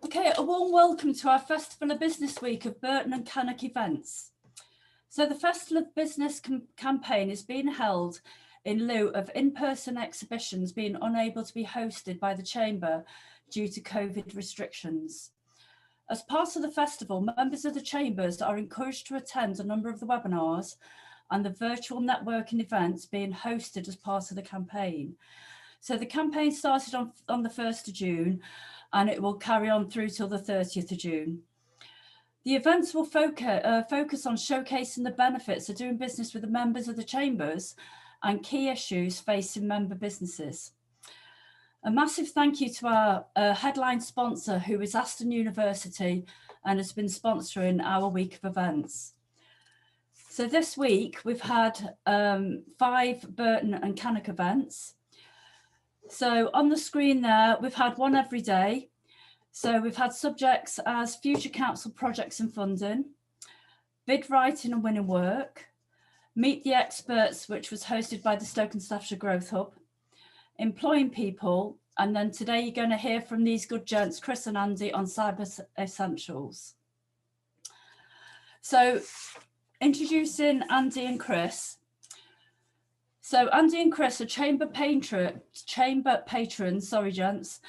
Okay, a warm welcome to our Festival of Business Week of Burton and Cannock events. So the Festival of Business campaign is being held in lieu of in-person exhibitions being unable to be hosted by the Chamber due to COVID restrictions. As part of the festival, members of the Chambers are encouraged to attend a number of the webinars and the virtual networking events being hosted as part of the campaign. So the campaign started on the 1st of June and it will carry on through till the 30th of June. The events will focus on showcasing the benefits of doing business with the members of the Chambers and key issues facing member businesses. A massive thank you to our headline sponsor, who is Aston University and has been sponsoring our week of events. So this week we've had 5 Burton and Cannock events. So on the screen there, we've had one every day. So we've had subjects as future council projects and funding, bid writing and winning work, meet the experts, which was hosted by the Stoke and Staffordshire Growth Hub, employing people, and then today you're going to hear from these good gents, Chris and Andy, on cyber essentials. So introducing Andy and Chris. So Andy and Chris are chamber patrons, sorry gents,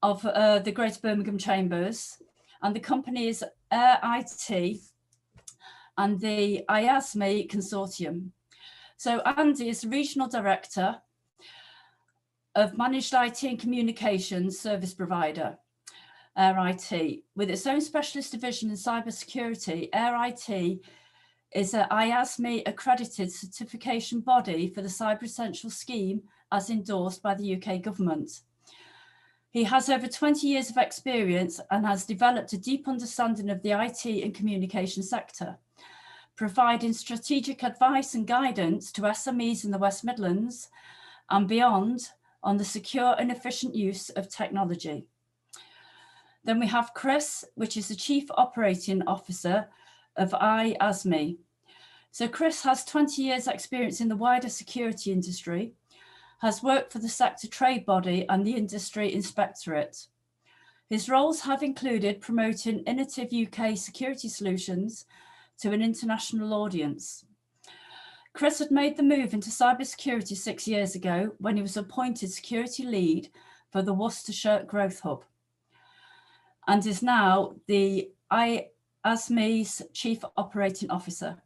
of the Greater Birmingham Chambers, and the company is Air IT and the IASME Consortium. So Andy is the Regional Director of Managed IT and Communications Service Provider, Air IT. With its own specialist division in cybersecurity, Air IT is an IASME accredited certification body for the Cyber Essentials scheme as endorsed by the UK government. He has over 20 years of experience and has developed a deep understanding of the IT and communication sector, providing strategic advice and guidance to SMEs in the West Midlands and beyond on the secure and efficient use of technology. Then we have Chris, which is the Chief Operating Officer of IASME. So Chris has 20 years experience in the wider security industry, has worked for the sector trade body and the industry inspectorate. His roles have included promoting innovative UK security solutions to an international audience. Chris had made the move into cybersecurity 6 years ago when he was appointed security lead for the Worcestershire Growth Hub and is now the IASME's Chief Operating Officer.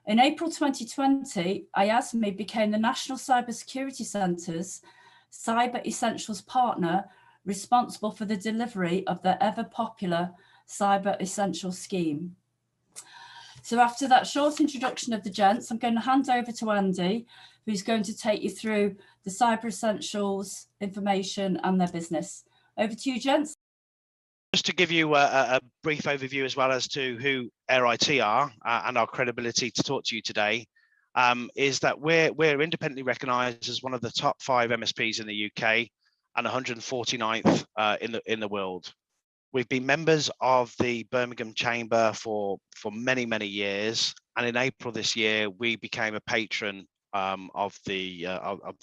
In April 2020, IASME became the National Cybersecurity Centre's Cyber Essentials partner, responsible for the delivery of the ever popular Cyber Essentials scheme. So after that short introduction of the gents, I'm going to hand over to Andy, who's going to take you through the Cyber Essentials information and their business. Over to you, gents. Just to give you a brief overview as well as to who Air IT are and our credibility to talk to you today, is that we're independently recognised as one of the top 5 MSPs in the UK and 149th in the world. We've been members of the Birmingham Chamber for many years, and in April this year we became a patron of the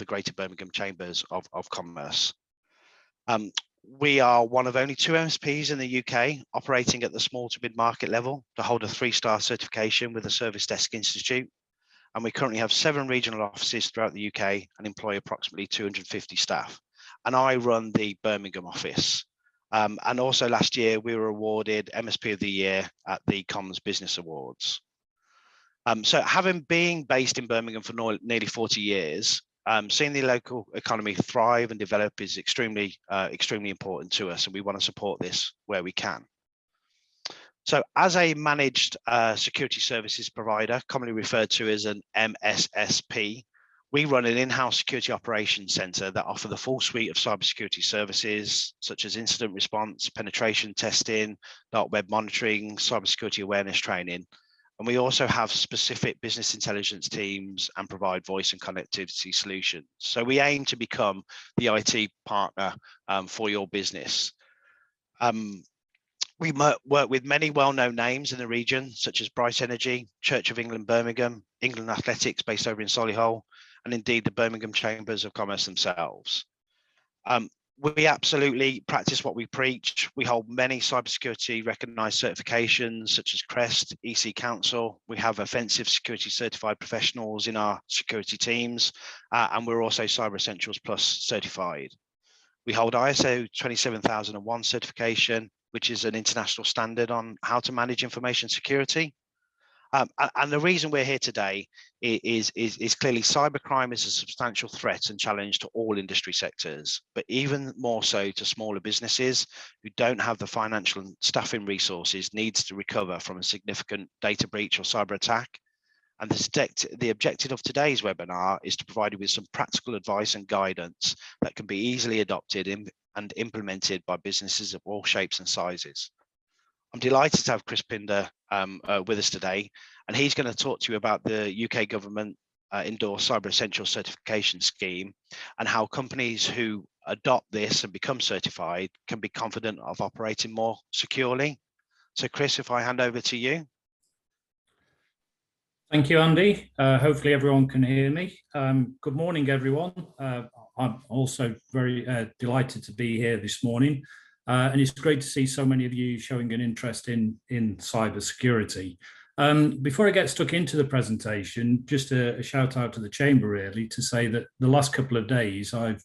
Greater Birmingham Chambers of Commerce. We are one of only 2 MSPs in the UK operating at the small to mid-market level to hold a 3-star certification with the Service Desk Institute. And we currently have 7 regional offices throughout the UK and employ approximately 250 staff. And I run the Birmingham office. And also last year, we were awarded MSP of the Year at the Comms Business Awards. So having been based in Birmingham for nearly 40 years, seeing the local economy thrive and develop is extremely important to us, and we want to support this where we can. So as a managed security services provider, commonly referred to as an MSSP, we run an in-house security operations center that offer the full suite of cybersecurity services, such as incident response, penetration testing, dark web monitoring, cybersecurity awareness training. And we also have specific business intelligence teams and provide voice and connectivity solutions. So we aim to become the IT partner for your business. We work with many well-known names in the region, such as Bright Energy, Church of England Birmingham, England Athletics based over in Solihull, and indeed the Birmingham Chambers of Commerce themselves. We absolutely practice what we preach. We hold many cybersecurity recognized certifications such as CREST, EC Council. We have offensive security certified professionals in our security teams, and we're also Cyber Essentials Plus certified. We hold ISO 27001 certification, which is an international standard on how to manage information security. And the reason we're here today is clearly cybercrime is a substantial threat and challenge to all industry sectors, but even more so to smaller businesses who don't have the financial and staffing resources needs to recover from a significant data breach or cyber attack. And the objective of today's webinar is to provide you with some practical advice and guidance that can be easily adopted and implemented by businesses of all shapes and sizes. I'm delighted to have Chris Pinder with us today, and he's going to talk to you about the UK government endorsed Cyber Essentials certification scheme and how companies who adopt this and become certified can be confident of operating more securely. So Chris, if I hand over to you. Thank you, Andy. Hopefully everyone can hear me. Good morning, everyone. I'm also very delighted to be here this morning. And it's great to see so many of you showing an interest in cybersecurity. Before I get stuck into the presentation, just a shout out to the Chamber really to say that the last couple of days I've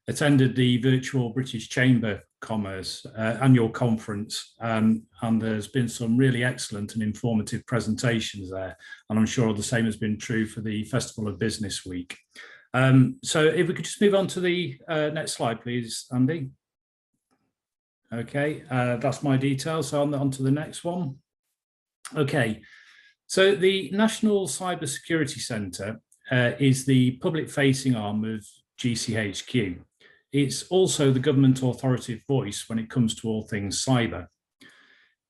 attended the virtual British Chamber Commerce annual conference, and there's been some really excellent and informative presentations there, and I'm sure the same has been true for the Festival of Business Week. So if we could just move on to the next slide, please, Andy. Okay, that's my details, so on to the next one. Okay, so the National Cyber Security Centre is the public-facing arm of GCHQ. It's also the government authoritative voice when it comes to all things cyber.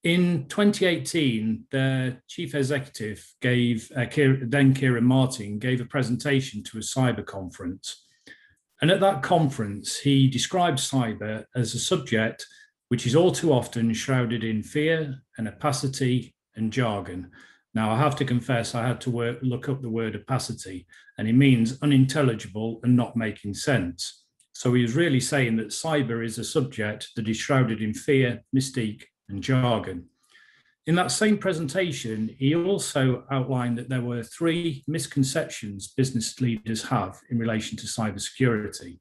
In 2018, the chief executive gave, then Kieran Martin, gave a presentation to a cyber conference. And at that conference, he described cyber as a subject which is all too often shrouded in fear and opacity and jargon. Now, I have to confess, I had to look up the word opacity, and it means unintelligible and not making sense. So he was really saying that cyber is a subject that is shrouded in fear, mystique, and jargon. In that same presentation, he also outlined that there were 3 misconceptions business leaders have in relation to cybersecurity.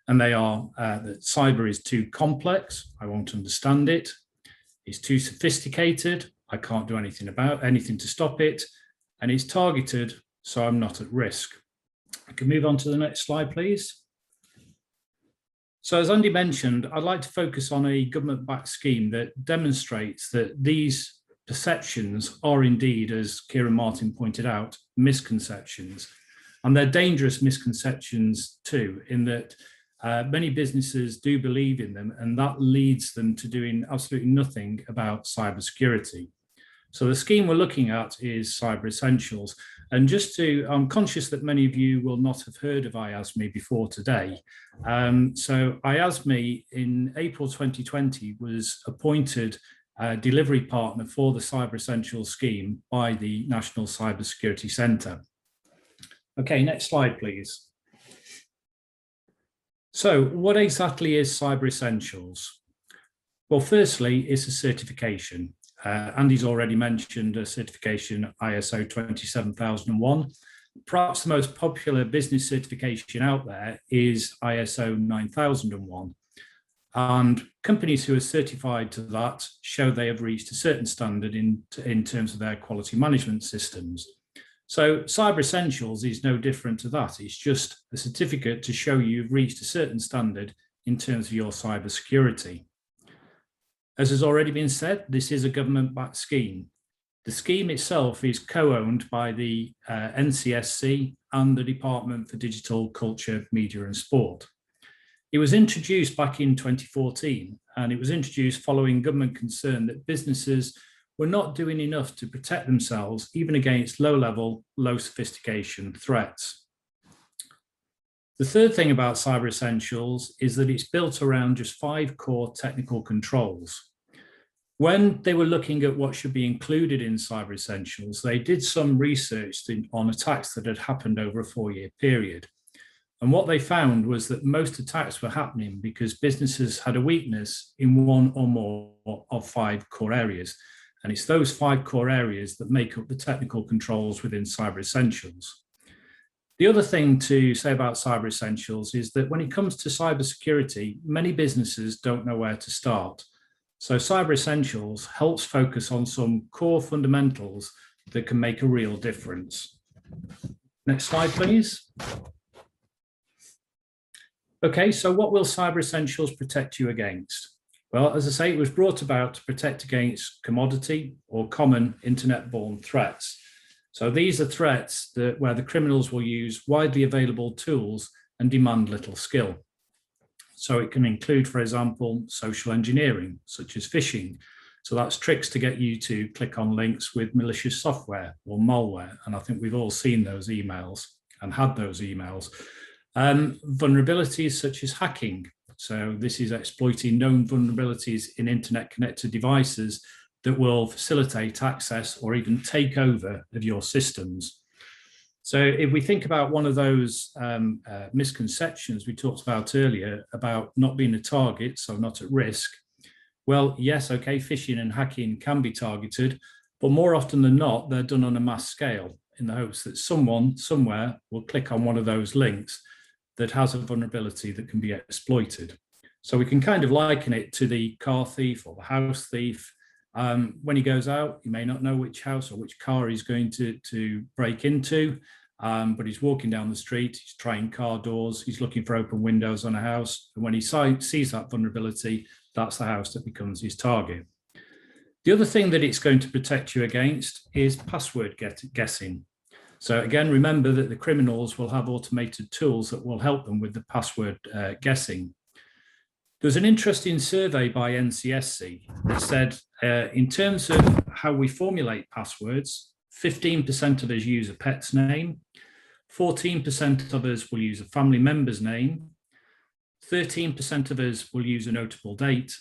And they are that cyber is too complex, I won't understand it. It's too sophisticated, I can't do anything to stop it. And it's targeted, so I'm not at risk. I can move on to the next slide, please. So as Andy mentioned, I'd like to focus on a government-backed scheme that demonstrates that these perceptions are indeed, as Kieran Martin pointed out, misconceptions. And they're dangerous misconceptions too, in that many businesses do believe in them, and that leads them to doing absolutely nothing about cybersecurity. So the scheme we're looking at is Cyber Essentials. And I'm conscious that many of you will not have heard of IASME before today. So IASME in April 2020 was appointed delivery partner for the Cyber Essentials scheme by the National Cyber Security Centre. Okay, next slide, please. So what exactly is Cyber Essentials? Well, firstly, it's a certification. Andy's already mentioned a certification, ISO 27001. Perhaps the most popular business certification out there is ISO 9001. And companies who are certified to that show they have reached a certain standard in terms of their quality management systems. So Cyber Essentials is no different to that. It's just a certificate to show you've reached a certain standard in terms of your cyber security. As has already been said, this is a government-backed scheme. The scheme itself is co-owned by the NCSC and the Department for Digital, Culture, Media and Sport. It was introduced back in 2014, and it was introduced following government concern that businesses were not doing enough to protect themselves, even against low-level, low-sophistication threats. The third thing about Cyber Essentials is that it's built around just 5 core technical controls. When they were looking at what should be included in Cyber Essentials, they did some research on attacks that had happened over a 4-year period. And what they found was that most attacks were happening because businesses had a weakness in one or more of 5 core areas. And it's those 5 core areas that make up the technical controls within Cyber Essentials. The other thing to say about Cyber Essentials is that when it comes to cybersecurity, many businesses don't know where to start. So Cyber Essentials helps focus on some core fundamentals that can make a real difference. Next slide, please. Okay, so what will Cyber Essentials protect you against? Well, as I say, it was brought about to protect against commodity or common internet-borne threats. So these are threats where the criminals will use widely available tools and demand little skill. So it can include, for example, social engineering, such as phishing. So that's tricks to get you to click on links with malicious software or malware. And I think we've all seen those emails and had those emails. Vulnerabilities such as hacking. So this is exploiting known vulnerabilities in internet connected devices that will facilitate access or even take over of your systems. So if we think about one of those misconceptions we talked about earlier about not being a target, so not at risk, well, yes, okay, phishing and hacking can be targeted, but more often than not, they're done on a mass scale in the hopes that someone somewhere will click on one of those links that has a vulnerability that can be exploited. So we can kind of liken it to the car thief or the house thief. When he goes out, he may not know which house or which car he's going to break into, but he's walking down the street, he's trying car doors, he's looking for open windows on a house. And when he sees that vulnerability, that's the house that becomes his target. The other thing that it's going to protect you against is password guessing. So again, remember that the criminals will have automated tools that will help them with the password guessing. There was an interesting survey by NCSC that said, in terms of how we formulate passwords, 15% of us use a pet's name, 14% of us will use a family member's name, 13% of us will use a notable date,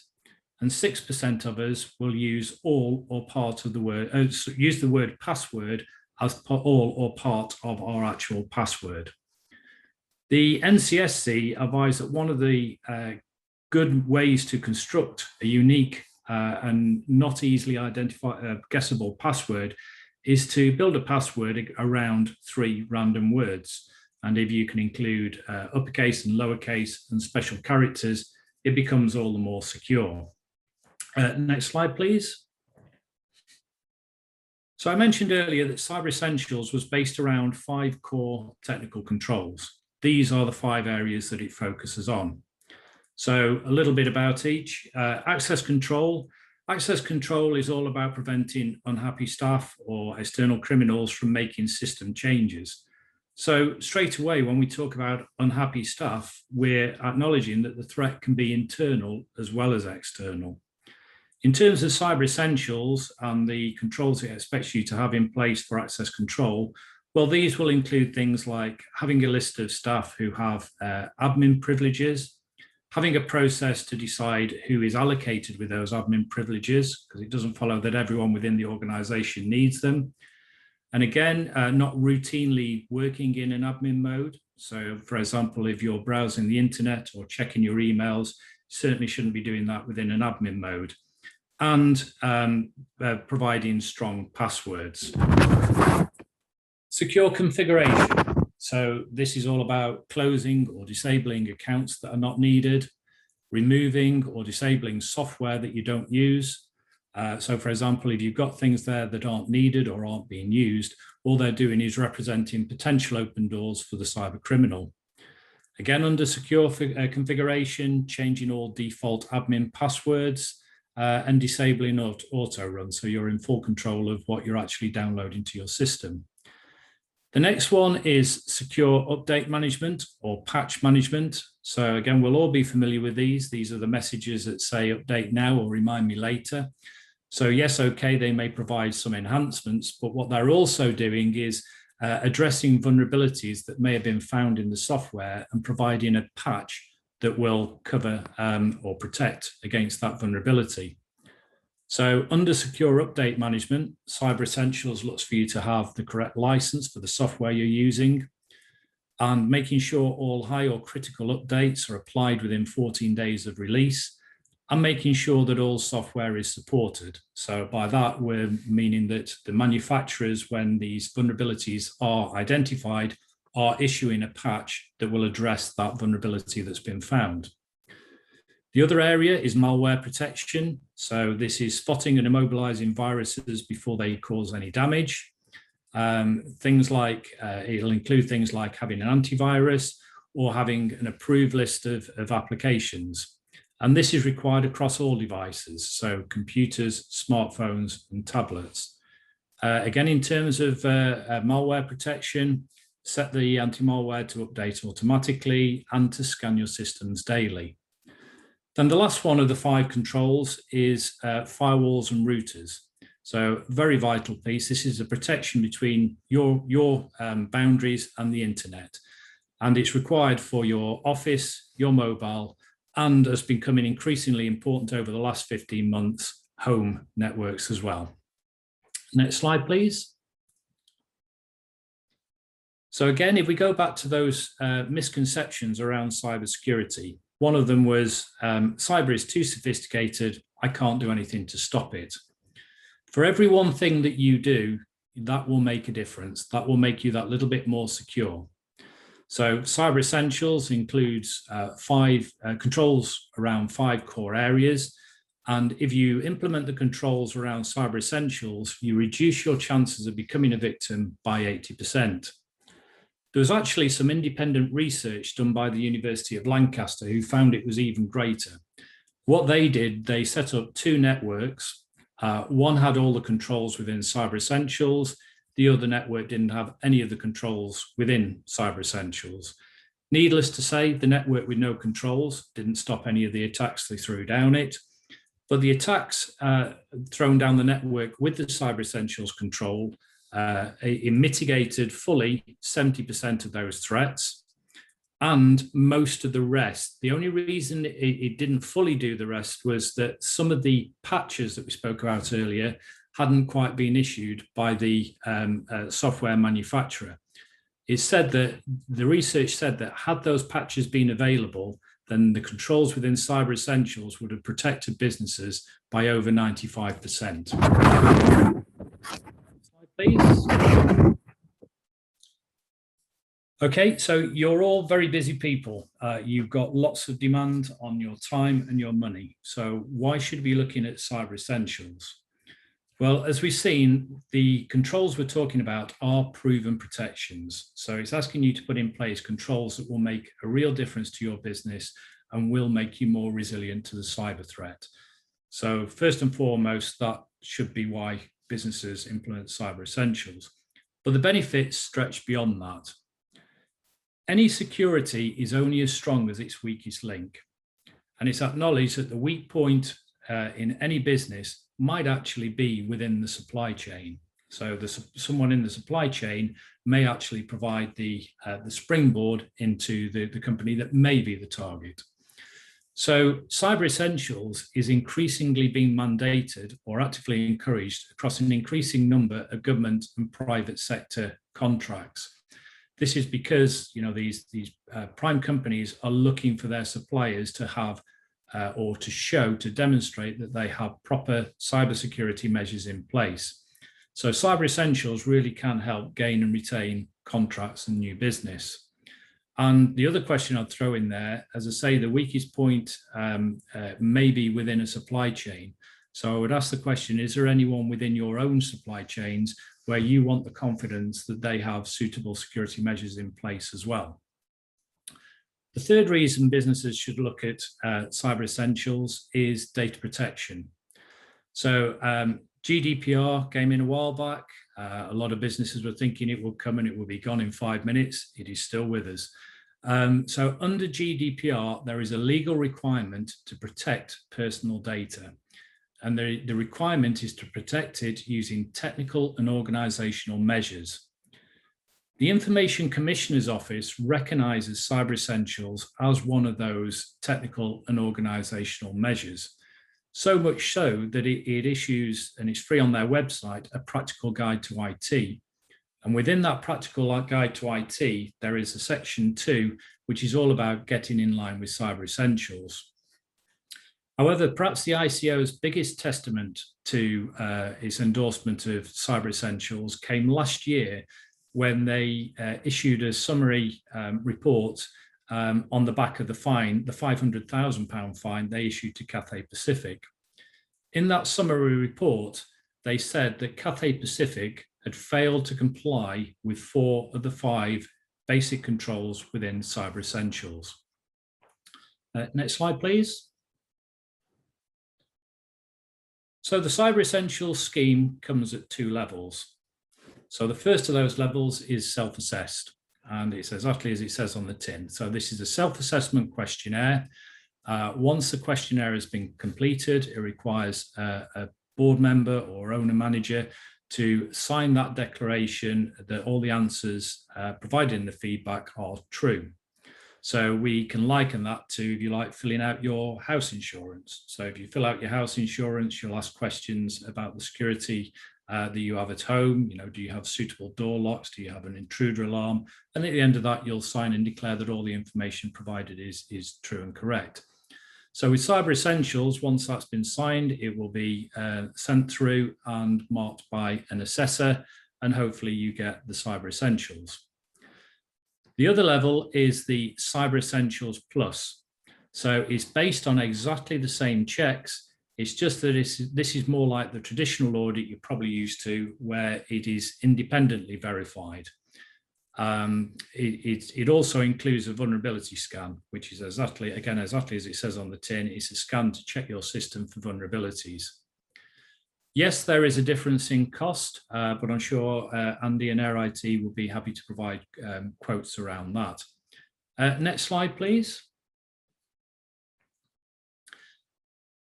and 6% of us will use all or part of the word, use the word password as all or part of our actual password. The NCSC advised that one of the good ways to construct a unique and not easily guessable password is to build a password around 3 random words. And if you can include uppercase and lowercase and special characters, it becomes all the more secure. Next slide, please. So I mentioned earlier that Cyber Essentials was based around 5 core technical controls. These are the 5 areas that it focuses on. So a little bit about each. Access control. Access control is all about preventing unhappy staff or external criminals from making system changes. So straight away, when we talk about unhappy staff, we're acknowledging that the threat can be internal as well as external. In terms of Cyber Essentials and the controls it expects you to have in place for access control, well, these will include things like having a list of staff who have admin privileges, having a process to decide who is allocated with those admin privileges, because it doesn't follow that everyone within the organization needs them. And again, not routinely working in an admin mode. So for example, if you're browsing the internet or checking your emails, certainly shouldn't be doing that within an admin mode. And providing strong passwords. Secure configuration. So this is all about closing or disabling accounts that are not needed, removing or disabling software that you don't use. So for example, if you've got things there that aren't needed or aren't being used, all they're doing is representing potential open doors for the cyber criminal. Again, under secure configuration, changing all default admin passwords and disabling auto run. So you're in full control of what you're actually downloading to your system. The next one is secure update management or patch management. So again, we'll all be familiar with these. These are the messages that say update now or remind me later. So yes, okay, they may provide some enhancements, but what they're also doing is addressing vulnerabilities that may have been found in the software and providing a patch that will cover or protect against that vulnerability. So under secure update management, Cyber Essentials looks for you to have the correct license for the software you're using. and making sure all high or critical updates are applied within 14 days of release, and making sure that all software is supported. So by that, we're meaning that the manufacturers, when these vulnerabilities are identified, are issuing a patch that will address that vulnerability that's been found. The other area is malware protection. So this is spotting and immobilizing viruses before they cause any damage. Things like, it'll include things like having an antivirus or having an approved list of applications. And this is required across all devices, so computers, smartphones, and tablets. Again, in terms of malware protection, set the anti-malware to update automatically and to scan your systems daily. Then the last one of the 5 controls is firewalls and routers. So very vital piece. This is a protection between your boundaries and the internet. And it's required for your office, your mobile, and has been becoming increasingly important over the last 15 months, home networks as well. Next slide, please. So again, if we go back to those misconceptions around cybersecurity, one of them was cyber is too sophisticated, I can't do anything to stop it. For every one thing that you do, that will make a difference. That will make you that little bit more secure. So Cyber Essentials includes 5 controls around 5 core areas. And if you implement the controls around Cyber Essentials, you reduce your chances of becoming a victim by 80%. There was actually some independent research done by the University of Lancaster who found it was even greater. What they did, they set up 2 networks. One had all the controls within Cyber Essentials. The other network didn't have any of the controls within Cyber Essentials. Needless to say, the network with no controls didn't stop any of the attacks they threw down it. But the attacks thrown down the network with the Cyber Essentials control, it mitigated fully 70% of those threats. And most of the rest, the only reason it didn't fully do the rest was that some of the patches that we spoke about earlier hadn't quite been issued by the software manufacturer. It said that the research said that had those patches been available, then the controls within Cyber Essentials would have protected businesses by over 95%. Slide, please. Okay, so you're all very busy people. You've got lots of demand on your time and your money. So why should we be looking at Cyber Essentials? Well, as we've seen, the controls we're talking about are proven protections. So it's asking you to put in place controls that will make a real difference to your business and will make you more resilient to the cyber threat. So first and foremost, that should be why businesses implement Cyber Essentials. But the benefits stretch beyond that. Any security is only as strong as its weakest link. And it's acknowledged that the weak point in any business might actually be within the supply chain. So someone in the supply chain may actually provide the springboard into the company that may be the target. So Cyber Essentials is increasingly being mandated or actively encouraged across an increasing number of government and private sector contracts. This is because these prime companies are looking for their suppliers to have or to demonstrate that they have proper cybersecurity measures in place. So Cyber Essentials really can help gain and retain contracts and new business. And the other question I'd throw in there, as I say, the weakest point may be within a supply chain. So I would ask the question, is there anyone within your own supply chains where you want the confidence that they have suitable security measures in place as well? The third reason businesses should look at Cyber Essentials is data protection. So GDPR came in a while back. A lot of businesses were thinking it would come and it will be gone in 5 minutes. It is still with us. So under GDPR, there is a legal requirement to protect personal data. And the requirement is to protect it using technical and organizational measures. The Information Commissioner's Office recognizes Cyber Essentials as one of those technical and organizational measures. So much so that it issues, and it's free on their website, a practical guide to IT. And within that practical guide to IT, there is a section 2, which is all about getting in line with Cyber Essentials. However, perhaps the ICO's biggest testament to its endorsement of Cyber Essentials came last year when they issued a summary report on the back of the fine, the £500,000 fine they issued to Cathay Pacific. In that summary report, they said that Cathay Pacific had failed to comply with 4 of the 5 basic controls within Cyber Essentials. Next slide, please. So the Cyber Essentials scheme comes at 2 levels. So the first of those levels is self-assessed, and it's exactly as it says on the tin. So this is a self-assessment questionnaire. Once the questionnaire has been completed, it requires a board member or owner manager to sign that declaration that all the answers provided in the feedback are true. So we can liken that to, if you like, filling out your house insurance. So if you fill out your house insurance, you'll ask questions about the security that you have at home. You know, do you have suitable door locks? Do you have an intruder alarm? And at the end of that, you'll sign and declare that all the information provided is true and correct. So with Cyber Essentials, once that's been signed, it will be sent through and marked by an assessor, and hopefully you get the Cyber Essentials. The other level is the Cyber Essentials Plus. So it's based on exactly the same checks. It's just that this is more like the traditional audit you're probably used to, where it is independently verified. It also includes a vulnerability scan, which is exactly as it says on the tin. It's a scan to check your system for vulnerabilities. Yes, there is a difference in cost, but I'm sure Andy and Air IT will be happy to provide quotes around that. Next slide, please.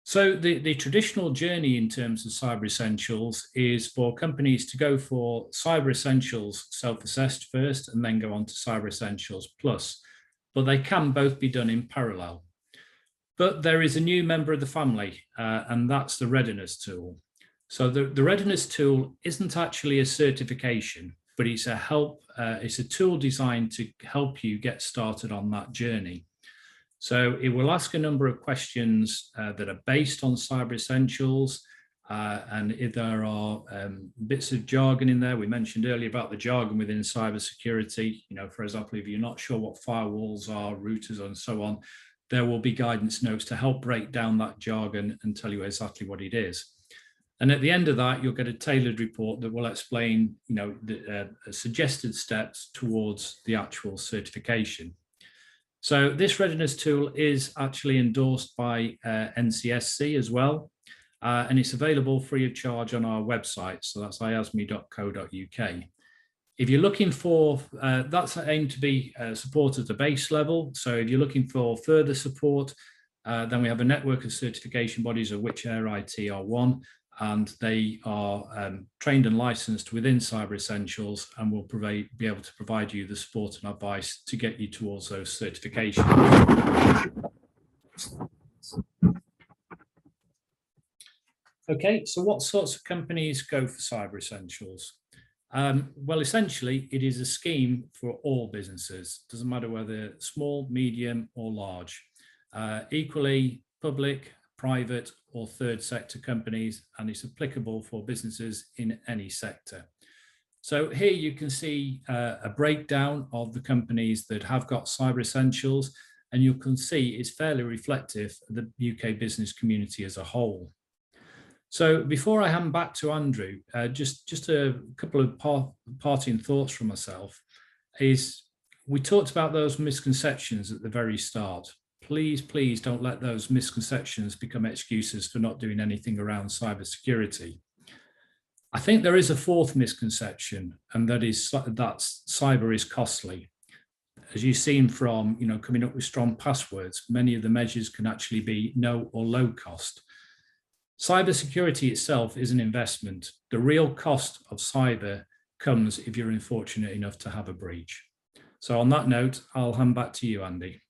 So the traditional journey in terms of Cyber Essentials is for companies to go for Cyber Essentials self-assessed first and then go on to Cyber Essentials Plus, but they can both be done in parallel. But there is a new member of the family, and that's the Readiness Tool. So the Readiness Tool isn't actually a certification, but it's a tool designed to help you get started on that journey. So it will ask a number of questions that are based on Cyber Essentials, and if there are bits of jargon in there, we mentioned earlier about the jargon within cybersecurity. You know, for example, if you're not sure what firewalls are, routers, and so on, there will be guidance notes to help break down that jargon and tell you exactly what it is. And at the end of that, you'll get a tailored report that will explain, you know, the suggested steps towards the actual certification. So this Readiness Tool is actually endorsed by NCSC as well, and it's available free of charge on our website. So that's iasme.co.uk. If you're looking for, that's aimed to be support at the base level. So if you're looking for further support, then we have a network of certification bodies, of which Air IT are one, and they are trained and licensed within Cyber Essentials and will be able to provide you the support and advice to get you towards those certifications. Okay, so what sorts of companies go for Cyber Essentials? Well, essentially, it is a scheme for all businesses. Doesn't matter whether small, medium, or large. Equally, public, private, or third sector companies, and it's applicable for businesses in any sector. So here you can see a breakdown of the companies that have got Cyber Essentials, and you can see it's fairly reflective of the UK business community as a whole. So before I hand back to Andrew, just a couple of parting thoughts from myself is we talked about those misconceptions at the very start. Please don't let those misconceptions become excuses for not doing anything around cybersecurity. I think there is a fourth misconception, and that is that cyber is costly. As you've seen from, you know, coming up with strong passwords, many of the measures can actually be no or low cost. Cybersecurity itself is an investment. The real cost of cyber comes if you're unfortunate enough to have a breach. So on that note, I'll hand back to you, Andy.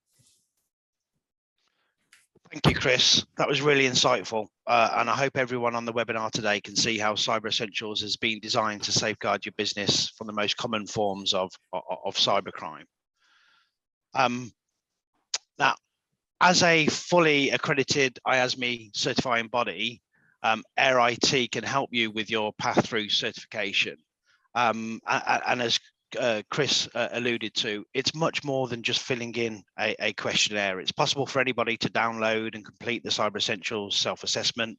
Thank you, Chris. That was really insightful. And I hope everyone on the webinar today can see how Cyber Essentials has been designed to safeguard your business from the most common forms of cybercrime. Now, as a fully accredited IASME certifying body, Air IT can help you with your path through certification. And as Chris alluded to, it's much more than just filling in a questionnaire. It's possible for anybody to download and complete the Cyber Essentials self-assessment.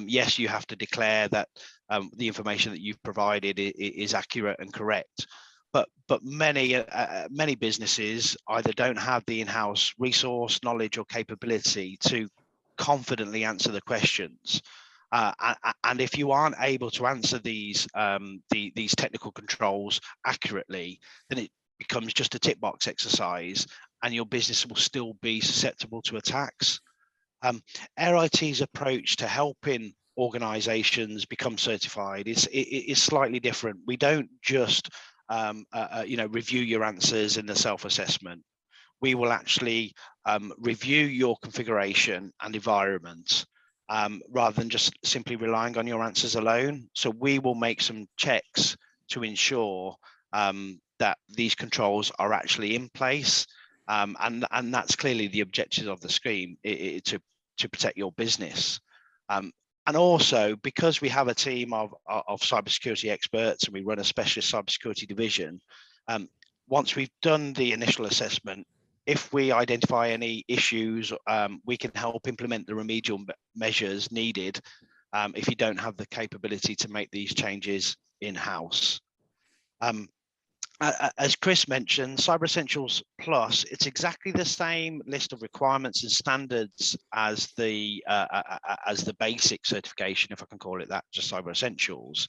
Yes, you have to declare that the information that you've provided is accurate and correct. But many businesses either don't have the in-house resource, knowledge, or capability to confidently answer the questions. And if you aren't able to answer these technical controls accurately, then it becomes just a tick box exercise, and your business will still be susceptible to attacks. Air IT's approach to helping organizations become certified is slightly different. We don't just review your answers in the self-assessment. We will actually review your configuration and environment rather than just simply relying on your answers alone. So we will make some checks to ensure that these controls are actually in place. And that's clearly the objective of the scheme, to protect your business. And also, because we have a team of cybersecurity experts and we run a specialist cybersecurity division, once we've done the initial assessment, if we identify any issues, we can help implement the remedial measures needed if you don't have the capability to make these changes in-house. As Chris mentioned, Cyber Essentials Plus, it's exactly the same list of requirements and standards as the basic certification, if I can call it that, just Cyber Essentials.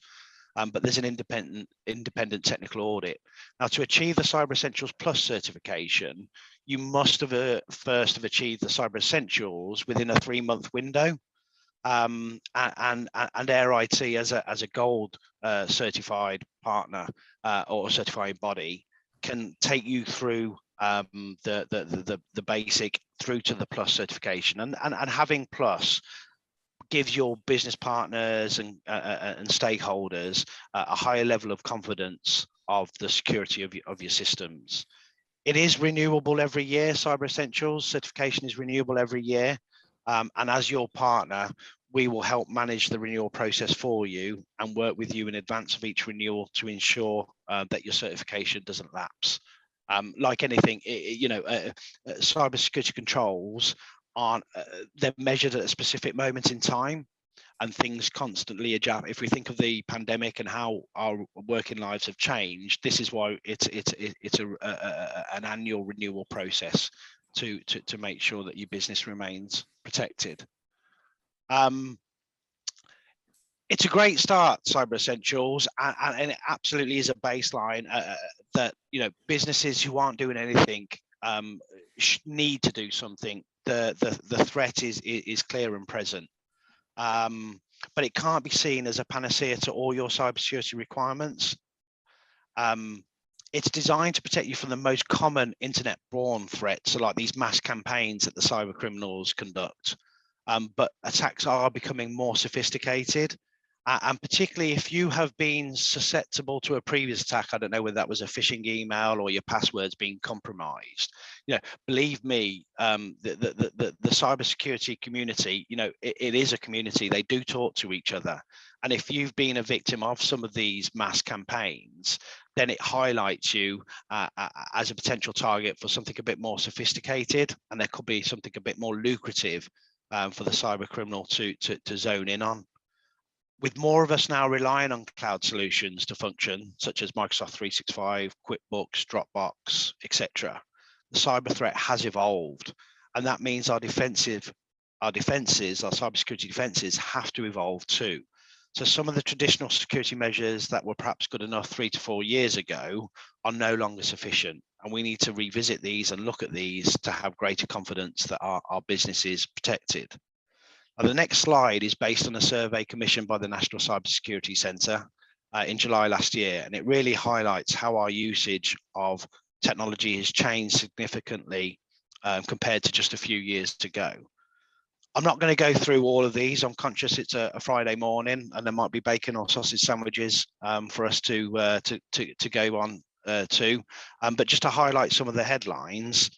But there's an independent technical audit. Now, to achieve the Cyber Essentials Plus certification, you must have first have achieved the Cyber Essentials within a 3-month window. And Air IT as a gold certified partner or certifying body can take you through the basic through to the Plus certification, and having Plus gives your business partners and stakeholders a higher level of confidence of the security of your systems. It is renewable every year. Cyber Essentials certification is renewable every year. And as your partner, we will help manage the renewal process for you and work with you in advance of each renewal to ensure that your certification doesn't lapse. Like anything, cybersecurity controls aren't, they're measured at a specific moment in time, and things constantly adjust. If we think of the pandemic and how our working lives have changed, this is why it's an annual renewal process to make sure that your business remains protected. It's a great start, Cyber Essentials, and it absolutely is a baseline that businesses who aren't doing anything need to do something. The threat is clear and present, but it can't be seen as a panacea to all your cybersecurity requirements. It's designed to protect you from the most common internet-borne threats, so like these mass campaigns that the cyber criminals conduct. But attacks are becoming more sophisticated. And particularly if you have been susceptible to a previous attack, I don't know whether that was a phishing email or your passwords being compromised. Believe me, the cybersecurity community, it is a community. They do talk to each other. And if you've been a victim of some of these mass campaigns, then it highlights you as a potential target for something a bit more sophisticated, and there could be something a bit more lucrative for the cyber criminal to zone in on. With more of us now relying on cloud solutions to function, such as Microsoft 365, QuickBooks, Dropbox, etc., the cyber threat has evolved, and that means our cybersecurity defenses have to evolve too. So some of the traditional security measures that were perhaps good enough 3 to 4 years ago are no longer sufficient, and we need to revisit these and look at these to have greater confidence that our business is protected. Now, the next slide is based on a survey commissioned by the National Cybersecurity Centre in July last year, and it really highlights how our usage of technology has changed significantly compared to just a few years ago. I'm not going to go through all of these. I'm conscious it's a Friday morning, and there might be bacon or sausage sandwiches for us to go on to. But just to highlight some of the headlines,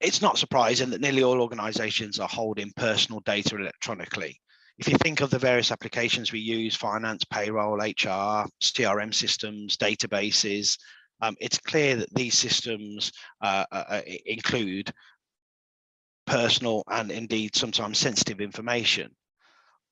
it's not surprising that nearly all organisations are holding personal data electronically. If you think of the various applications we use, finance, payroll, HR, CRM systems, databases, it's clear that these systems include personal and indeed sometimes sensitive information.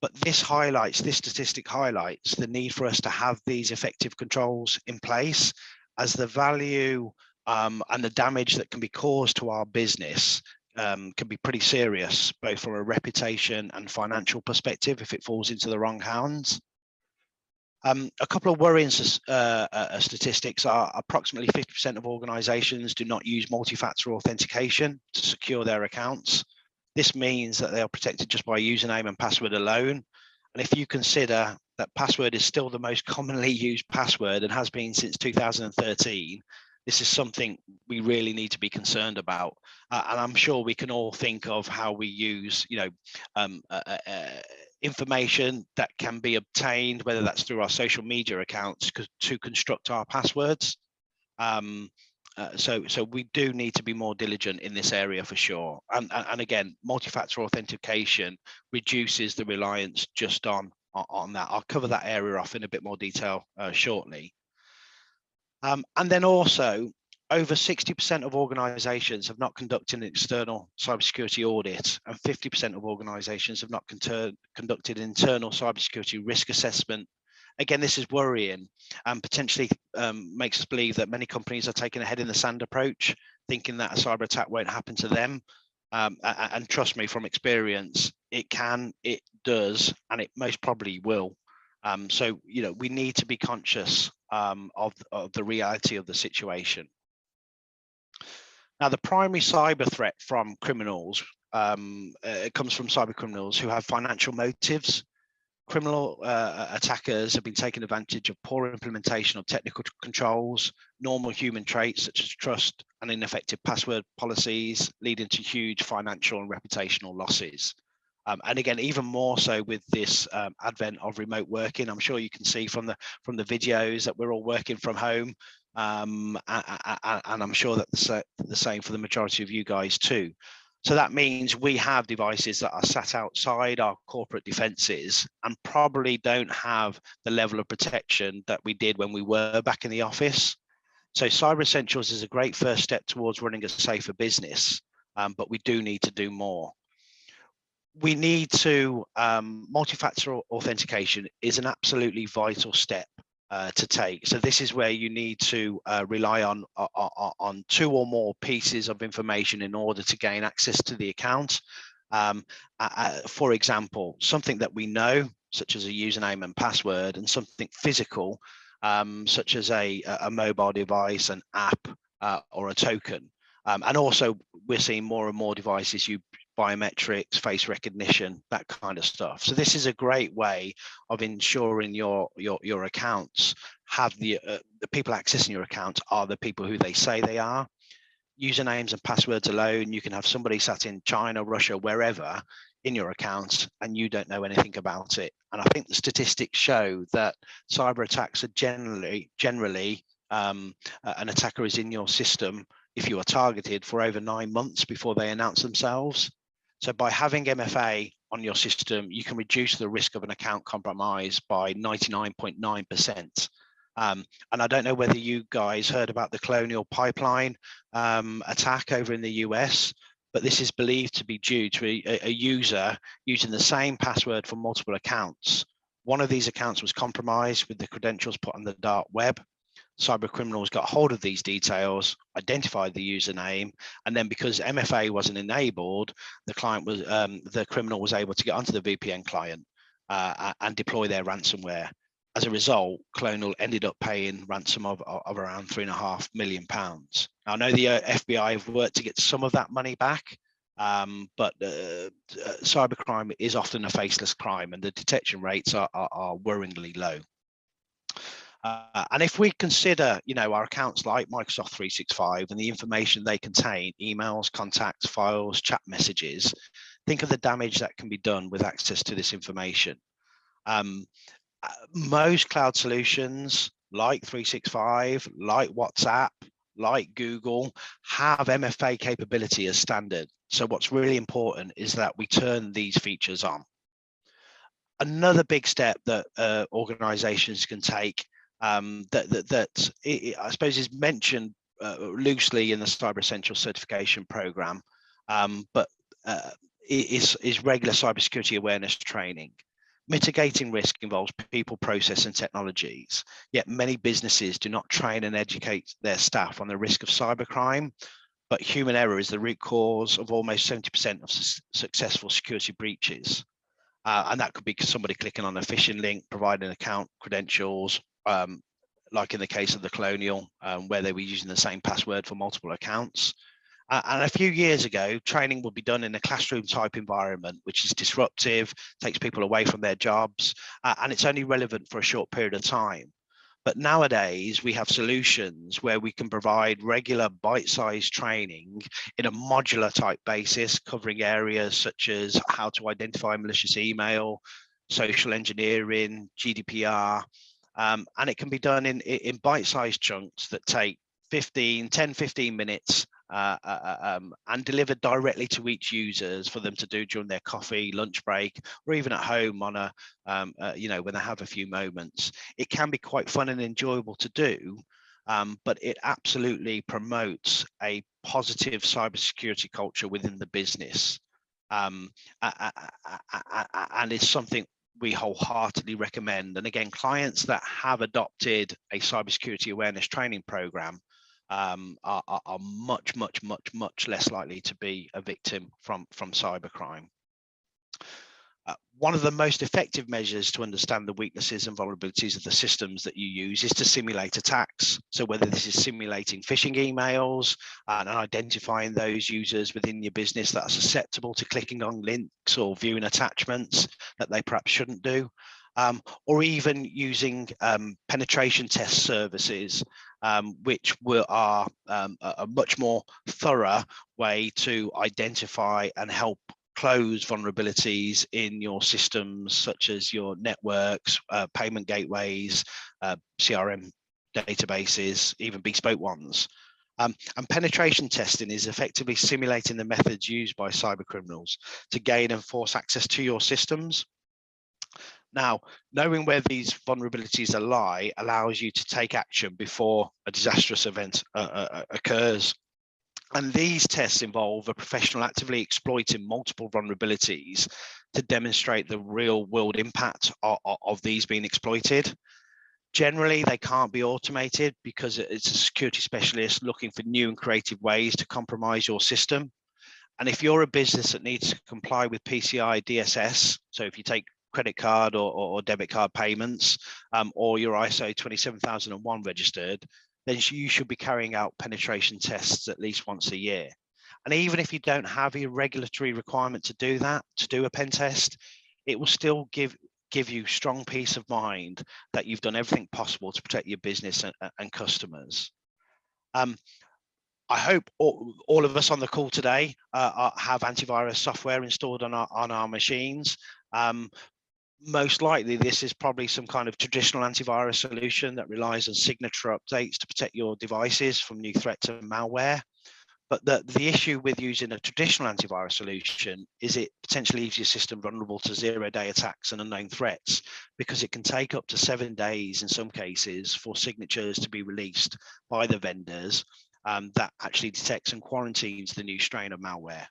But this statistic highlights the need for us to have these effective controls in place, as the value and the damage that can be caused to our business can be pretty serious, both from a reputation and financial perspective if it falls into the wrong hands. A couple of worrying statistics are approximately 50% of organizations do not use multi-factor authentication to secure their accounts. This means that they are protected just by username and password alone. And if you consider that password is still the most commonly used password and has been since 2013, this is something we really need to be concerned about. And I'm sure we can all think of how we use, information that can be obtained, whether that's through our social media accounts, to construct our passwords. So we do need to be more diligent in this area for sure. And again, multi-factor authentication reduces the reliance just on that. I'll cover that area off in a bit more detail shortly. And then also, over 60% of organizations have not conducted an external cybersecurity audit, and 50% of organizations have not conducted an internal cybersecurity risk assessment. Again, this is worrying and potentially makes us believe that many companies are taking a head in the sand approach, thinking that a cyber attack won't happen to them. And trust me, from experience, it can, it does, and it most probably will. So, we need to be conscious of the reality of the situation. Now, the primary cyber threat from criminals, it comes from cyber criminals who have financial motives. Criminal attackers have been taking advantage of poor implementation of technical controls, normal human traits such as trust and ineffective password policies, leading to huge financial and reputational losses. And again, even more so with this advent of remote working. I'm sure you can see from the videos that we're all working from home, and I'm sure that's the same for the majority of you guys too. So that means we have devices that are sat outside our corporate defenses and probably don't have the level of protection that we did when we were back in the office. So Cyber Essentials is a great first step towards running a safer business, but we do need to do more. We need to, multi-factor authentication is an absolutely vital step to take. So this is where you need to rely on two or more pieces of information in order to gain access to the account. For example, something that we know, such as a username and password, and something physical, such as a mobile device, an app, or a token. And also, we're seeing more and more devices use biometrics, face recognition, that kind of stuff. So this is a great way of ensuring your accounts have the people accessing your accounts are the people who they say they are. Usernames and passwords alone, you can have somebody sat in China, Russia, wherever in your account, and you don't know anything about it. And I think the statistics show that cyber attacks are generally an attacker is in your system, if you are targeted, for over 9 months before they announce themselves. So by having MFA on your system, you can reduce the risk of an account compromise by 99.9%. And I don't know whether you guys heard about the Colonial Pipeline attack over in the US, but this is believed to be due to a user using the same password for multiple accounts. One of these accounts was compromised with the credentials put on the dark web. Cyber criminals got hold of these details, identified the username, and then because MFA wasn't enabled, the criminal was able to get onto the VPN client and deploy their ransomware. As a result, Colonial ended up paying ransom of around £3.5 million. Now, I know the FBI have worked to get some of that money back, but cybercrime is often a faceless crime, and the detection rates are worryingly low. And if we consider, our accounts like Microsoft 365 and the information they contain, emails, contacts, files, chat messages, think of the damage that can be done with access to this information. Most cloud solutions like 365, like WhatsApp, like Google, have MFA capability as standard. So what's really important is that we turn these features on. Another big step that organizations can take that I suppose is mentioned loosely in the Cyber Essentials certification program, but is regular cybersecurity awareness training. Mitigating risk involves people, process, and technologies, yet many businesses do not train and educate their staff on the risk of cybercrime, but human error is the root cause of almost 70% of successful security breaches. And that could be somebody clicking on a phishing link, providing account credentials, like in the case of the Colonial, where they were using the same password for multiple accounts. And a few years ago, training would be done in a classroom type environment, which is disruptive, takes people away from their jobs, and it's only relevant for a short period of time. But nowadays, we have solutions where we can provide regular bite-sized training in a modular type basis, covering areas such as how to identify malicious email, social engineering, GDPR, and it can be done in bite-sized chunks that take 10, 15 minutes and delivered directly to each users for them to do during their coffee, lunch break, or even at home on when they have a few moments. It can be quite fun and enjoyable to do, but it absolutely promotes a positive cybersecurity culture within the business, and it's something we wholeheartedly recommend. And again, clients that have adopted a cybersecurity awareness training program are much less likely to be a victim from cybercrime. One of the most effective measures to understand the weaknesses and vulnerabilities of the systems that you use is to simulate attacks. So whether this is simulating phishing emails and identifying those users within your business that are susceptible to clicking on links or viewing attachments that they perhaps shouldn't do, or even using penetration test services, which are a much more thorough way to identify and help close vulnerabilities in your systems, such as your networks, payment gateways, CRM databases, even bespoke ones. And penetration testing is effectively simulating the methods used by cybercriminals to gain and force access to your systems. Now, knowing where these vulnerabilities lie allows you to take action before a disastrous event occurs. And these tests involve a professional actively exploiting multiple vulnerabilities to demonstrate the real world impact of these being exploited. Generally, they can't be automated because it's a security specialist looking for new and creative ways to compromise your system. And if you're a business that needs to comply with PCI DSS, so if you take credit card or debit card payments, or your ISO 27001 registered, then you should be carrying out penetration tests at least once a year. And even if you don't have a regulatory requirement to do that, to do a pen test, it will still give you strong peace of mind that you've done everything possible to protect your business and customers. I hope all of us on the call today have antivirus software installed on our machines. Most likely, this is probably some kind of traditional antivirus solution that relies on signature updates to protect your devices from new threats and malware. But the issue with using a traditional antivirus solution is it potentially leaves your system vulnerable to zero-day attacks and unknown threats, because it can take up to 7 days in some cases for signatures to be released by the vendors that actually detects and quarantines the new strain of malware.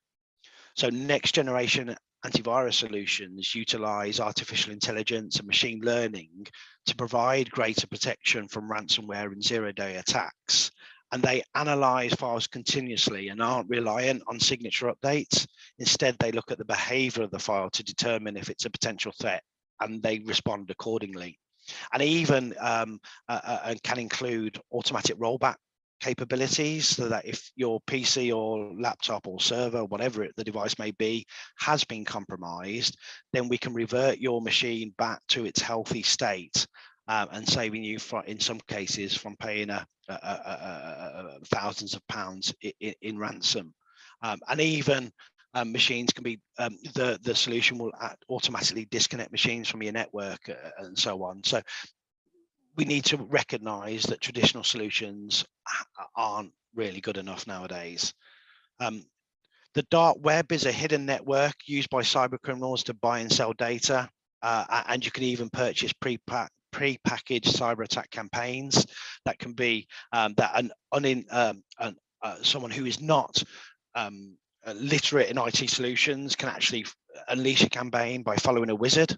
So next generation antivirus solutions utilize artificial intelligence and machine learning to provide greater protection from ransomware and zero-day attacks. And they analyze files continuously and aren't reliant on signature updates. Instead, they look at the behavior of the file to determine if it's a potential threat, and they respond accordingly. And even can include automatic rollback capabilities, so that if your PC or laptop or server, whatever the device may be, has been compromised, then we can revert your machine back to its healthy state and saving you, in some cases, from paying thousands of pounds in ransom. And even machines can be, the solution will automatically disconnect machines from your network and so on. So we need to recognize that traditional solutions aren't really good enough nowadays. The dark web is a hidden network used by cyber criminals to buy and sell data, and you can even purchase pre-packaged cyber attack campaigns that can be someone who is not literate in IT solutions can actually unleash a campaign by following a wizard.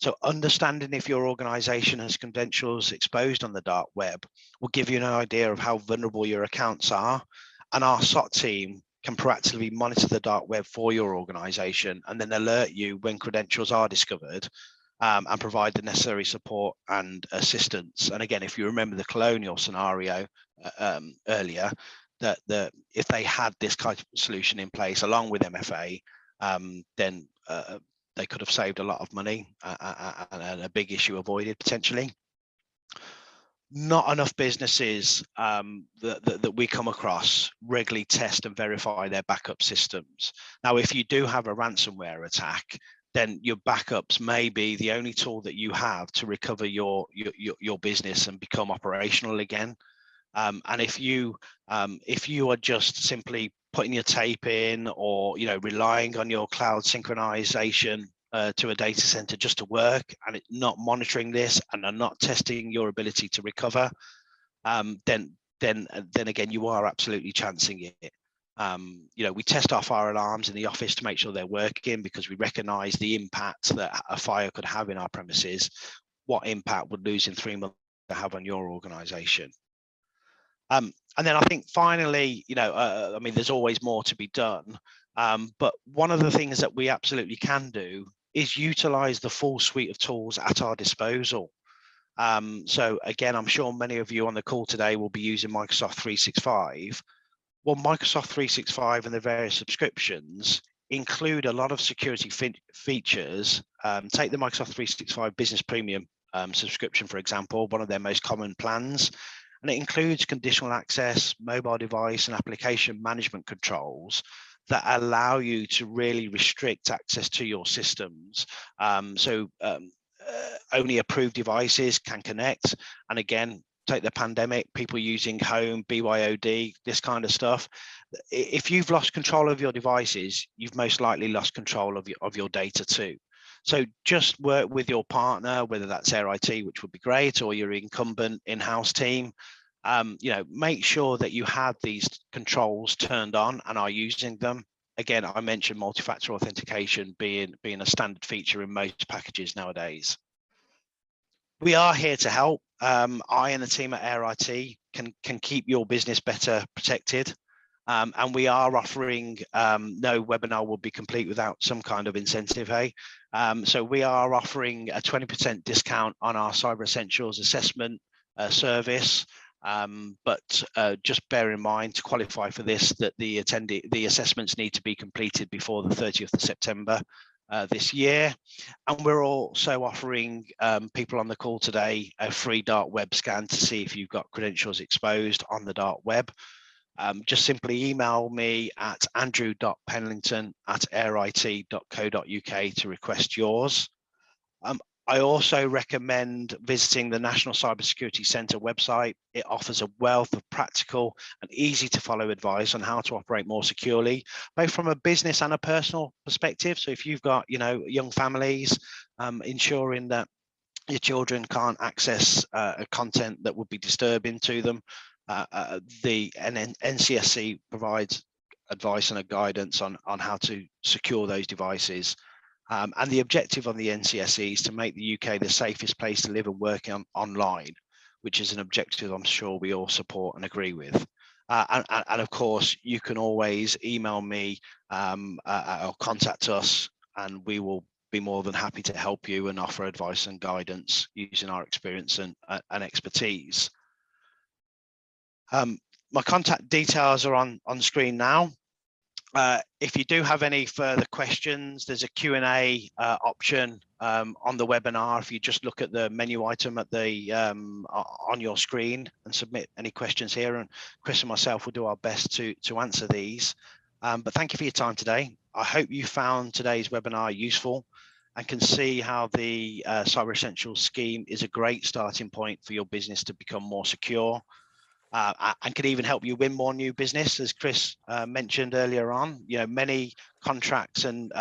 So understanding if your organization has credentials exposed on the dark web will give you an idea of how vulnerable your accounts are. And our SOC team can proactively monitor the dark web for your organization and then alert you when credentials are discovered, and provide the necessary support and assistance. And again, if you remember the colonial scenario earlier, that if they had this kind of solution in place along with MFA, then they could have saved a lot of money and a big issue avoided potentially. Not enough businesses that we come across regularly test and verify their backup systems. Now, if you do have a ransomware attack, then your backups may be the only tool that you have to recover your business and become operational again. And if you are just simply putting your tape in, or relying on your cloud synchronization to a data center just to work, and it's not monitoring this and are not testing your ability to recover, then again you are absolutely chancing it. We test our fire alarms in the office to make sure they're working, because we recognize the impact that a fire could have in our premises. What impact would losing 3 months have on your organization? And then I think finally, I mean, there's always more to be done. But one of the things that we absolutely can do is utilize the full suite of tools at our disposal. So again, I'm sure many of you on the call today will be using Microsoft 365. Well, Microsoft 365 and the various subscriptions include a lot of security features. Take the Microsoft 365 Business Premium subscription, for example, one of their most common plans. And it includes conditional access, mobile device, and application management controls that allow you to really restrict access to your systems. Only approved devices can connect. And again, take the pandemic, people using home, BYOD, this kind of stuff. If you've lost control of your devices, you've most likely lost control of your data too. So just work with your partner, whether that's Air IT, which would be great, or your incumbent in-house team. Make sure that you have these controls turned on and are using them. Again, I mentioned multi-factor authentication being a standard feature in most packages nowadays. We are here to help. I and the team at Air IT can keep your business better protected. And we are offering, no webinar will be complete without some kind of incentive, hey? So we are offering a 20% discount on our Cyber Essentials assessment service. But just bear in mind, to qualify for this, that the assessments need to be completed before the 30th of September this year. And we're also offering people on the call today a free dark web scan to see if you've got credentials exposed on the dark web. Just simply email me at andrew.penlington@airit.co.uk to request yours. I also recommend visiting the National Cybersecurity Centre website. It offers a wealth of practical and easy to follow advice on how to operate more securely, both from a business and a personal perspective. So if you've got, young families, ensuring that your children can't access content that would be disturbing to them, the NCSC provides advice and a guidance on how to secure those devices. And the objective on the NCSC is to make the UK the safest place to live and work online, which is an objective I'm sure we all support and agree with. And of course, you can always email me or contact us, and we will be more than happy to help you and offer advice and guidance using our experience and expertise. My contact details are on screen now. If you do have any further questions, there's a Q&A option on the webinar. If you just look at the menu item at the on your screen and submit any questions here, and Chris and myself will do our best to answer these. But thank you for your time today. I hope you found today's webinar useful and can see how the Cyber Essentials scheme is a great starting point for your business to become more secure. And can even help you win more new business, as Chris mentioned earlier on. You know, many contracts and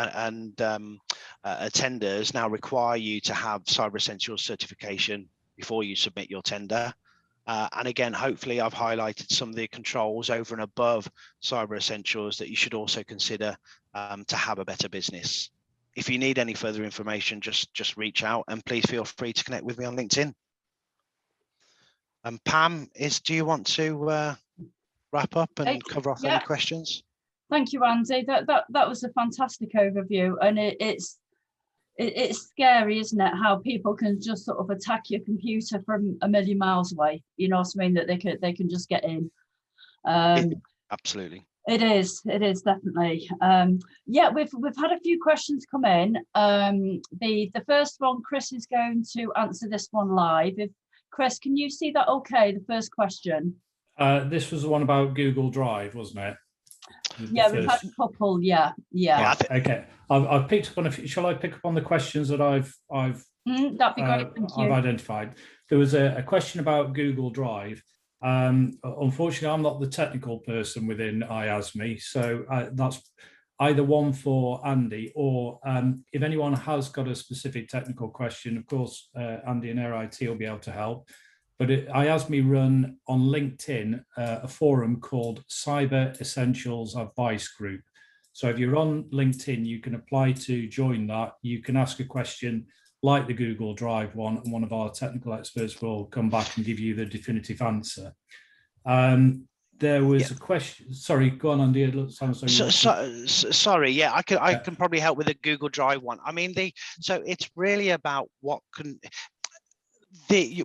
tenders now require you to have Cyber Essentials certification before you submit your tender. And again, hopefully I've highlighted some of the controls over and above Cyber Essentials that you should also consider to have a better business. If you need any further information, just reach out, and please feel free to connect with me on LinkedIn. Pam, do you want to wrap up and cover off any questions? Thank you, Andy. That was a fantastic overview, and it's scary, isn't it? How people can just sort of attack your computer from a million miles away. You know what I mean? That they can just get in. Absolutely. It is definitely. Yeah, we've had a few questions come in. The first one, Chris is going to answer this one live. Chris, can you see that okay, the first question? This was the one about Google Drive, wasn't it? Yeah, we've had a couple, yeah. Okay, I've picked up on a few. Shall I pick up on the questions that I've that'd be great, thank you. I've identified? There was a question about Google Drive. Unfortunately, I'm not the technical person within IASME, so that's either one for Andy, or if anyone has got a specific technical question, of course, Andy and Air IT will be able to help. But IASME run on LinkedIn a forum called Cyber Essentials Advice Group. So if you're on LinkedIn, you can apply to join that. You can ask a question like the Google Drive one, and one of our technical experts will come back and give you the definitive answer. There was a question. Sorry, go on, Andy. Sorry, yeah, I can probably help with the Google Drive one. I mean, so it's really about what can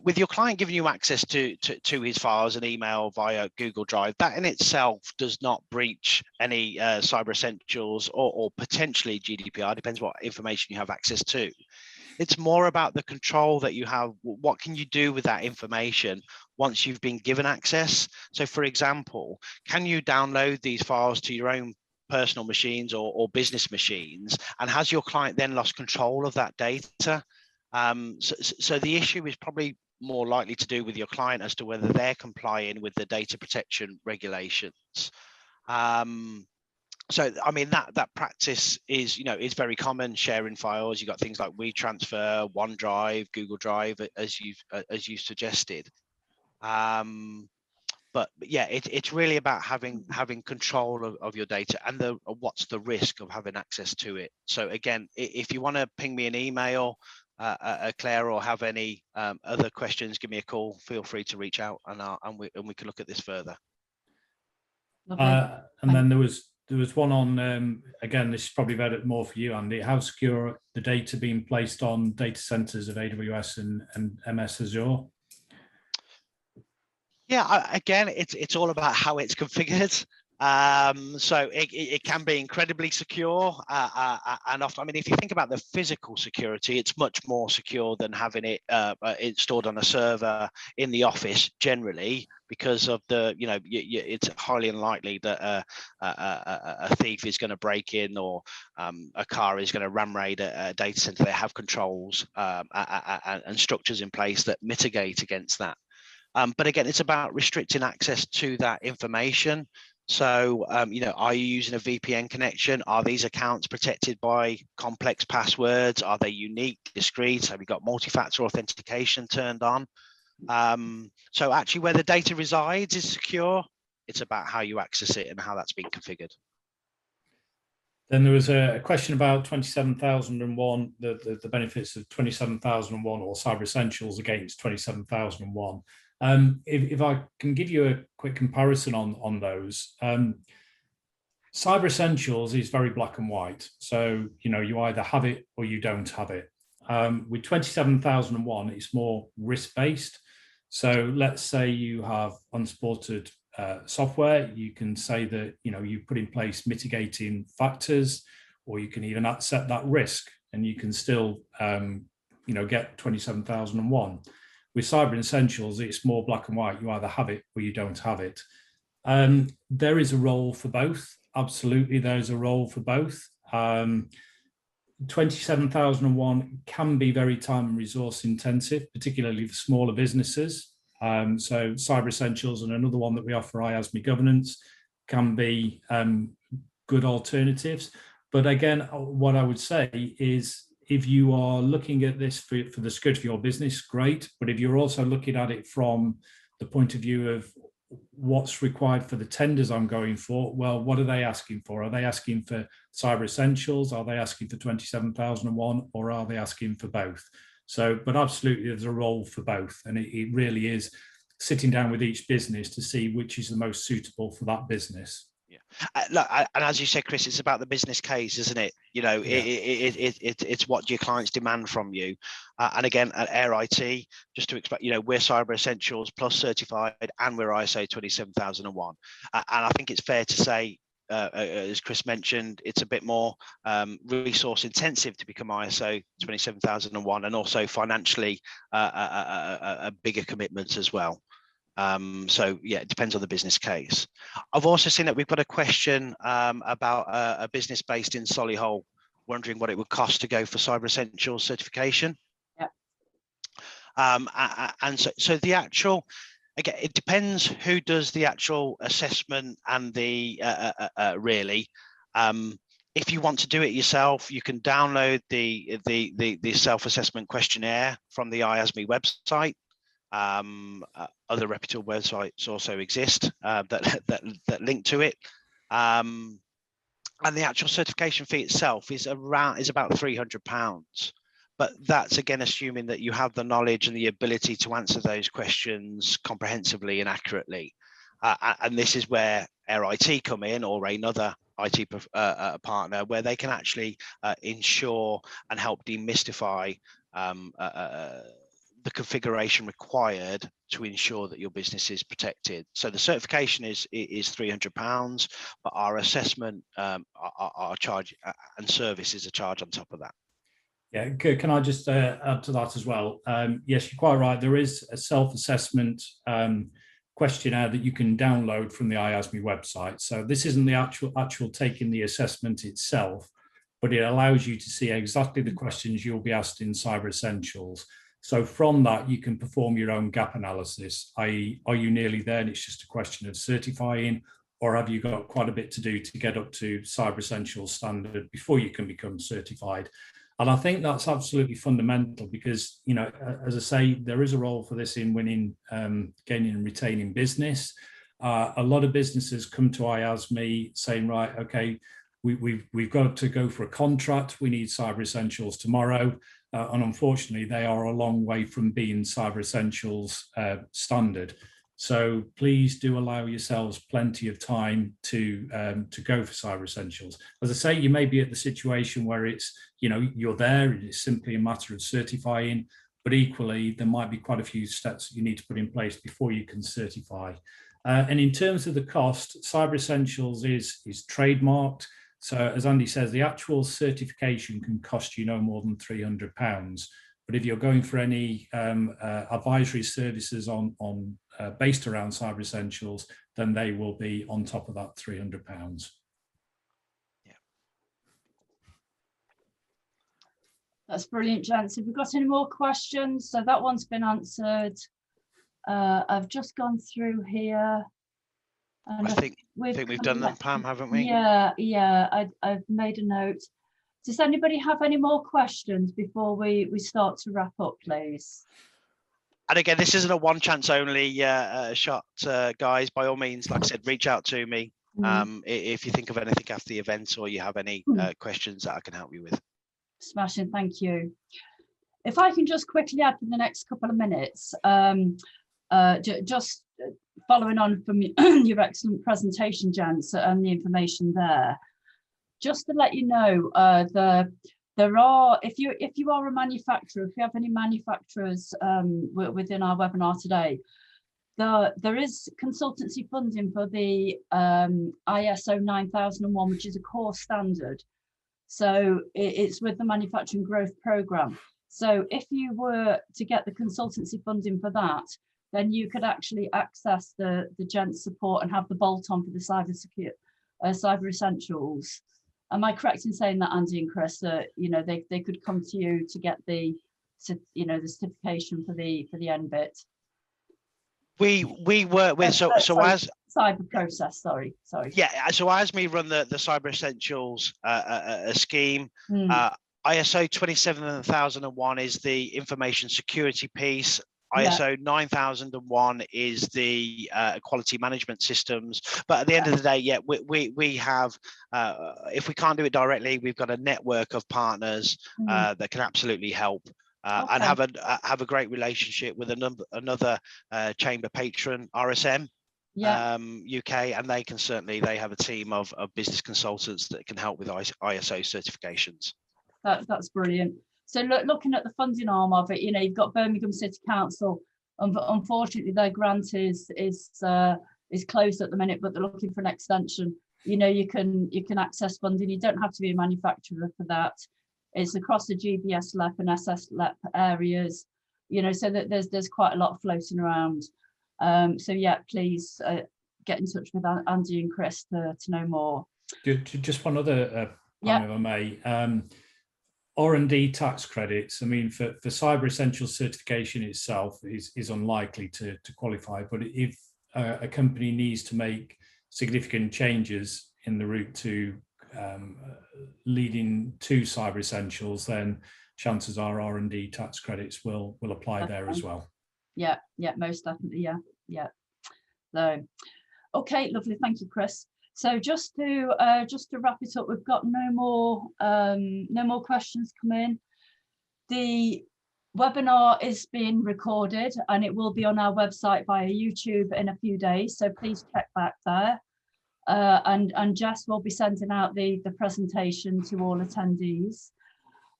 with your client giving you access to his files and email via Google Drive. That in itself does not breach any Cyber Essentials or potentially GDPR. Depends what information you have access to. It's more about the control that you have. What can you do with that information once you've been given access? So, for example, can you download these files to your own personal machines or business machines? And has your client then lost control of that data? So the issue is probably more likely to do with your client as to whether they're complying with the data protection regulations. So, I mean, that practice is, is very common, sharing files. You've got things like WeTransfer, OneDrive, Google Drive, as you've suggested. But yeah, it's really about having control of your data and what's the risk of having access to it. So again, if you want to ping me an email, Claire, or have any other questions, give me a call. Feel free to reach out, and we can look at this further. And then there was one on, again, this is probably better more for you, Andy. How secure the data being placed on data centers of AWS and MS Azure? Yeah, again, it's all about how it's configured. So it can be incredibly secure, and often, I mean, if you think about the physical security, it's much more secure than having it installed on a server in the office generally, because of the, it's highly unlikely that a thief is going to break in, or a car is going to ram raid a data center. They have controls and structures in place that mitigate against that. But again, it's about restricting access to that information. So, are you using a VPN connection? Are these accounts protected by complex passwords? Are they unique, discrete? Have you got multi-factor authentication turned on? So actually, where the data resides is secure. It's about how you access it and how that's been configured. Then there was a question about 27001, the benefits of 27001 or Cyber Essentials against 27001. If I can give you a quick comparison on those, Cyber Essentials is very black and white. So, you either have it or you don't have it. With 27001, it's more risk-based. So let's say you have unsupported software. You can say that, you know, you put in place mitigating factors, or you can even set that risk, and you can still, you know, get 27,001. With Cyber Essentials, it's more black and white. You either have it or you don't have it. There is a role for both. Absolutely, there's a role for both. 27,001 can be very time and resource intensive, particularly for smaller businesses. So Cyber Essentials and another one that we offer, IASME Governance, can be good alternatives. But again, what I would say is, if you are looking at this for the security of your business, great. But if you're also looking at it from the point of view of what's required for the tenders I'm going for, well, what are they asking for? Are they asking for Cyber Essentials? Are they asking for 27,001? Or are they asking for both? So, but absolutely, there's a role for both. And it really is sitting down with each business to see which is the most suitable for that business. Yeah, look, and as you said, Chris, it's about the business case, isn't it? You know, yeah. It's what your clients demand from you. And again, at Air IT, just to expect, you know, we're Cyber Essentials Plus certified, and we're ISO 27001. And I think it's fair to say, as Chris mentioned, it's a bit more resource intensive to become ISO 27001, and also financially a bigger commitment as well. So yeah, it depends on the business case. I've also seen that we've got a question about a business based in Solihull, wondering what it would cost to go for Cyber Essentials certification. Yeah. And so the actual, again, it depends who does the actual assessment and the really. If you want to do it yourself, you can download the self-assessment questionnaire from the IASME website. Other reputable websites also exist that link to it, and the actual certification fee itself is about £300. But that's again assuming that you have the knowledge and the ability to answer those questions comprehensively and accurately. And this is where Air IT come in, or another IT partner, where they can actually ensure and help demystify the configuration required to ensure that your business is protected. So the certification is £300, but our assessment, our charge and service is a charge on top of that. Yeah, can I just add to that as well? Yes, you're quite right. There is a self-assessment questionnaire that you can download from the IASME website. So this isn't the actual taking the assessment itself, but it allows you to see exactly the questions you'll be asked in Cyber Essentials. So from that, you can perform your own gap analysis, i.e., are you nearly there and it's just a question of certifying, or have you got quite a bit to do to get up to Cyber Essentials standard before you can become certified? And I think that's absolutely fundamental because, you know, as I say, there is a role for this in winning, gaining and retaining business. A lot of businesses come to IASME saying, right, okay, we've got to go for a contract. We need Cyber Essentials tomorrow. And unfortunately, they are a long way from being Cyber Essentials standard. So please do allow yourselves plenty of time to go for Cyber Essentials. As I say, you may be at the situation where it's, you know, you're there and it's simply a matter of certifying, but equally, there might be quite a few steps that you need to put in place before you can certify. And in terms of the cost, Cyber Essentials is trademarked. So as Andy says, the actual certification can cost you no more than £300. But if you're going for any advisory services on based around Cyber Essentials, then they will be on top of that £300. Yeah. That's brilliant, gents. Have we got any more questions? So that one's been answered. I've just gone through here. And I think we've done them, Pam, haven't we? Yeah. I've made a note. Does anybody have any more questions before we start to wrap up, please? And again, this isn't a one chance only shot, guys. By all means, like I said, reach out to me if you think of anything after the event, or you have any questions that I can help you with. Smashing, thank you. If I can just quickly add for the next couple of minutes, just following on from your excellent presentation, Jans, and the information there, just to let you know, there are, if you are a manufacturer, if you have any manufacturers within our webinar today, there is consultancy funding for the ISO 9001, which is a core standard. So it's with the Manufacturing Growth Programme. So if you were to get the consultancy funding for that, then you could actually access the gent support and have the bolt-on for the cyber essentials. Am I correct in saying that, Andy and Chris, that they could come to you to get the the certification for the end bit? We work with so as cyber process. Sorry. Yeah, so IASME run the Cyber Essentials scheme. ISO 27001 is the information security piece. ISO 9001 is the quality management systems. But at the end of the day, yeah, we have, if we can't do it directly, we've got a network of partners that can absolutely help. And have a great relationship with another chamber patron, RSM UK, and they have a team of business consultants that can help with ISO certifications. That's brilliant. So looking at the funding arm of it, you've got Birmingham City Council. Unfortunately, their grant is closed at the minute, but they're looking for an extension. You can access funding. You don't have to be a manufacturer for that. It's across the GBS LEP and SS LEP areas, so that there's quite a lot floating around. So yeah, please get in touch with Andy and Chris to know more. Just one other point, if I may. R&D tax credits. I mean, for Cyber Essentials certification itself is unlikely to qualify, but if a company needs to make significant changes in the route to leading to Cyber Essentials, then chances are R&D tax credits will apply there as well. Yeah, most definitely. Yeah. So, okay, lovely. Thank you, Chris. So just to wrap it up, we've got no more questions come in. The webinar is being recorded and it will be on our website via YouTube in a few days. So please check back there. And Jess will be sending out the presentation to all attendees.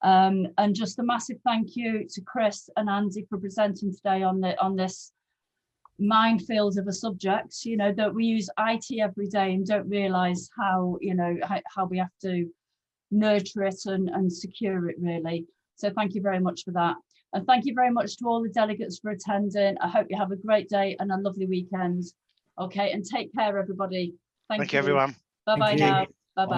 And just a massive thank you to Chris and Andy for presenting today on this minefield of a subject, that we use IT every day and don't realize how we have to nurture it and secure it, really. So thank you very much for that. And thank you very much to all the delegates for attending. I hope you have a great day and a lovely weekend. Okay, and take care, everybody. Thank you, everyone. Bye-bye now. Bye-bye.